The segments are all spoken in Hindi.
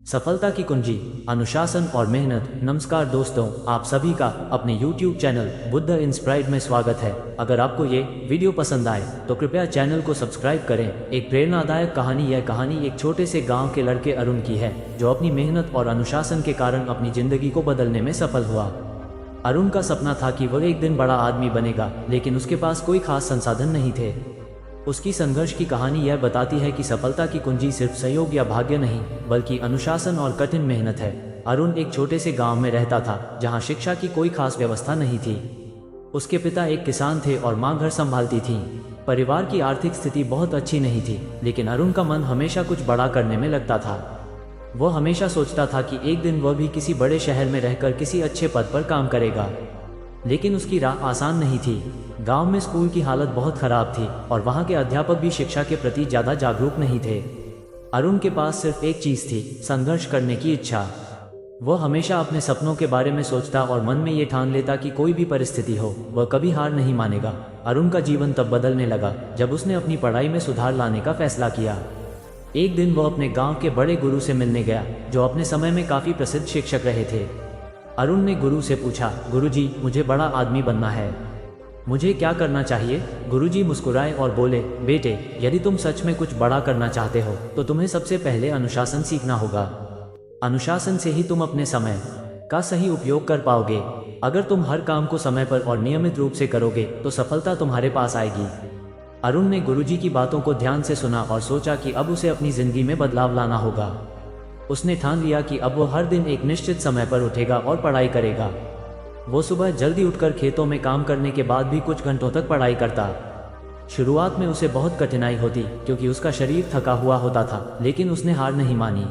सफलता की कुंजी, अनुशासन और मेहनत। नमस्कार दोस्तों, आप सभी का अपने YouTube चैनल बुद्ध इंस्पायर्ड में स्वागत है। अगर आपको ये वीडियो पसंद आए तो कृपया चैनल को सब्सक्राइब करें। एक प्रेरणादायक कहानी। यह कहानी एक छोटे से गांव के लड़के अरुण की है, जो अपनी मेहनत और अनुशासन के कारण अपनी जिंदगी को बदलने में सफल हुआ। अरुण का सपना था कि वह एक दिन बड़ा आदमी बनेगा, लेकिन उसके पास कोई खास संसाधन नहीं थे। उसकी संघर्ष की कहानी यह बताती है कि सफलता की कुंजी सिर्फ सहयोग या भाग्य नहीं, बल्कि अनुशासन और कठिन मेहनत है। अरुण एक छोटे से गांव में रहता था, जहां शिक्षा की कोई खास व्यवस्था नहीं थी। उसके पिता एक किसान थे और मां घर संभालती थी। परिवार की आर्थिक स्थिति बहुत अच्छी नहीं थी, लेकिन अरुण का मन हमेशा कुछ बड़ा करने में लगता था। वह हमेशा सोचता था कि एक दिन वह भी किसी बड़े शहर में रहकर किसी अच्छे पद पर काम करेगा। लेकिन उसकी राह आसान नहीं थी। गांव में स्कूल की हालत बहुत खराब थी और वहां के अध्यापक भी शिक्षा के प्रति ज़्यादा जागरूक नहीं थे। अरुण के पास सिर्फ एक चीज़ थी, संघर्ष करने की इच्छा। वह हमेशा अपने सपनों के बारे में सोचता और मन में ये ठान लेता कि कोई भी परिस्थिति हो, वह कभी हार नहीं मानेगा। अरुण का जीवन तब बदलने लगा जब उसने अपनी पढ़ाई में सुधार लाने का फैसला किया। एक दिन वह अपने गाँव के बड़े गुरु से मिलने गया, जो अपने समय में काफ़ी प्रसिद्ध शिक्षक रहे थे। अरुण ने गुरु से पूछा, गुरुजी, मुझे बड़ा आदमी बनना है, मुझे क्या करना चाहिए? गुरुजी मुस्कुराए और बोले, बेटे, यदि तुम सच में कुछ बड़ा करना चाहते हो तो तुम्हें सबसे पहले अनुशासन सीखना होगा। अनुशासन से ही तुम अपने समय का सही उपयोग कर पाओगे। अगर तुम हर काम को समय पर और नियमित रूप से करोगे तो सफलता तुम्हारे पास आएगी। अरुण ने गुरुजी की बातों को ध्यान से सुना और सोचा कि अब उसे अपनी जिंदगी में बदलाव लाना होगा। उसने ठान लिया कि अब वो हर दिन एक निश्चित समय पर उठेगा और पढ़ाई करेगा। वो सुबह जल्दी उठकर खेतों में काम करने के बाद भी कुछ घंटों तक पढ़ाई करता। शुरुआत में उसे बहुत कठिनाई होती, क्योंकि उसका शरीर थका हुआ होता था, लेकिन उसने हार नहीं मानी।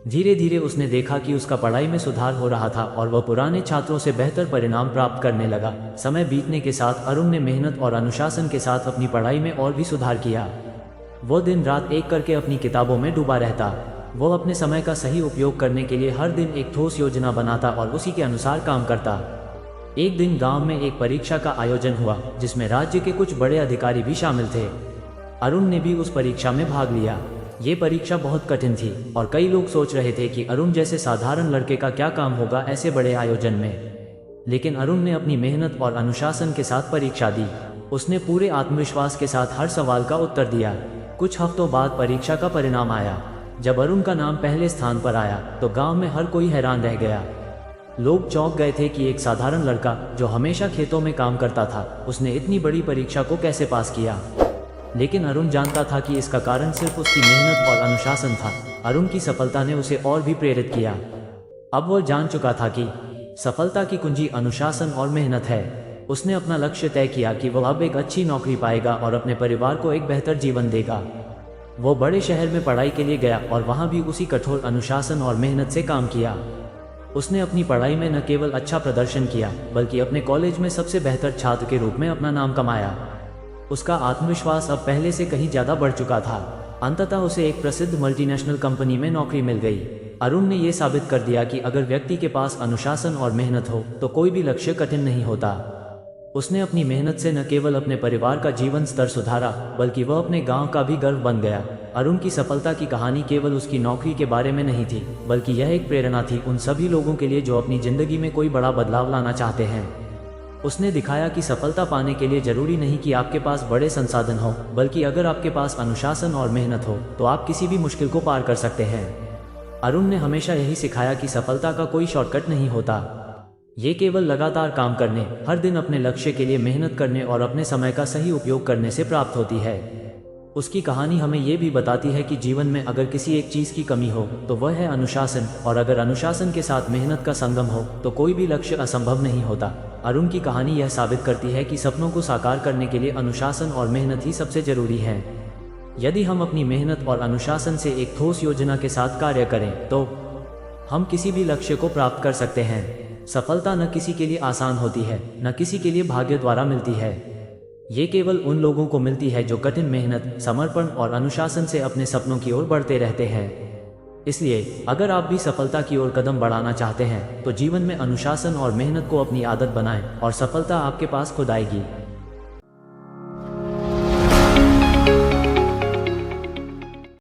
धीरे धीरे उसने देखा कि उसका पढ़ाई में सुधार हो रहा था और वह पुराने छात्रों से बेहतर परिणाम प्राप्त करने लगा। समय बीतने के साथ अरुण ने मेहनत और अनुशासन के साथ अपनी पढ़ाई में और भी सुधार किया। वो दिन रात एक करके अपनी किताबों में डूबा रहता। वो अपने समय का सही उपयोग करने के लिए हर दिन एक ठोस योजना बनाता और उसी के अनुसार काम करता। एक दिन गांव में एक परीक्षा का आयोजन हुआ, जिसमें राज्य के कुछ बड़े अधिकारी भी शामिल थे। अरुण ने भी उस परीक्षा में भाग लिया। ये परीक्षा बहुत कठिन थी और कई लोग सोच रहे थे कि अरुण जैसे साधारण लड़के का क्या काम होगा ऐसे बड़े आयोजन में। लेकिन अरुण ने अपनी मेहनत और अनुशासन के साथ परीक्षा दी। उसने पूरे आत्मविश्वास के साथ हर सवाल का उत्तर दिया। कुछ हफ्तों बाद परीक्षा का परिणाम आया। जब अरुण का नाम पहले स्थान पर आया तो गांव में हर कोई हैरान रह गया। लोग चौंक गए थे कि एक साधारण लड़का जो हमेशा खेतों में काम करता था, उसने इतनी बड़ी परीक्षा को कैसे पास किया। लेकिन अरुण जानता था कि इसका कारण सिर्फ उसकी मेहनत और अनुशासन था। अरुण की सफलता ने उसे और भी प्रेरित किया। अब वह जान चुका था कि सफलता की कुंजी अनुशासन और मेहनत है। उसने अपना लक्ष्य तय किया कि वह अब एक अच्छी नौकरी पाएगा और अपने परिवार को एक बेहतर जीवन देगा। वो बड़े शहर में पढ़ाई के लिए गया और वहाँ भी उसी कठोर अनुशासन और मेहनत से काम किया। उसने अपनी पढ़ाई में न केवल अच्छा प्रदर्शन किया, बल्कि अपने कॉलेज में सबसे बेहतर छात्र के रूप में अपना नाम कमाया। उसका आत्मविश्वास अब पहले से कहीं ज़्यादा बढ़ चुका था। अंततः उसे एक प्रसिद्ध मल्टीनेशनल कंपनी में नौकरी मिल गई। अरुण ने यह साबित कर दिया कि अगर व्यक्ति के पास अनुशासन और मेहनत हो तो कोई भी लक्ष्य कठिन नहीं होता। उसने अपनी मेहनत से न केवल अपने परिवार का जीवन स्तर सुधारा, बल्कि वह अपने गांव का भी गर्व बन गया। अरुण की सफलता की कहानी केवल उसकी नौकरी के बारे में नहीं थी, बल्कि यह एक प्रेरणा थी उन सभी लोगों के लिए जो अपनी जिंदगी में कोई बड़ा बदलाव लाना चाहते हैं। उसने दिखाया कि सफलता पाने के लिए जरूरी नहीं कि आपके पास बड़े संसाधन हो, बल्कि अगर आपके पास अनुशासन और मेहनत हो तो आप किसी भी मुश्किल को पार कर सकते हैं। अरुण ने हमेशा यही सिखाया कि सफलता का कोई शॉर्टकट नहीं होता। ये केवल लगातार काम करने, हर दिन अपने लक्ष्य के लिए मेहनत करने और अपने समय का सही उपयोग करने से प्राप्त होती है। उसकी कहानी हमें ये भी बताती है कि जीवन में अगर किसी एक चीज़ की कमी हो तो वह है अनुशासन, और अगर अनुशासन के साथ मेहनत का संगम हो तो कोई भी लक्ष्य असंभव नहीं होता। अरुण की कहानी यह साबित करती है कि सपनों को साकार करने के लिए अनुशासन और मेहनत ही सबसे जरूरी है। यदि हम अपनी मेहनत और अनुशासन से एक ठोस योजना के साथ कार्य करें तो हम किसी भी लक्ष्य को प्राप्त कर सकते हैं। सफलता न किसी के लिए आसान होती है, न किसी के लिए भाग्य द्वारा मिलती है। ये केवल उन लोगों को मिलती है जो कठिन मेहनत, समर्पण और अनुशासन से अपने सपनों की ओर बढ़ते रहते हैं। इसलिए अगर आप भी सफलता की ओर कदम बढ़ाना चाहते हैं तो जीवन में अनुशासन और मेहनत को अपनी आदत बनाएं और सफलता आपके पास खुद आएगी।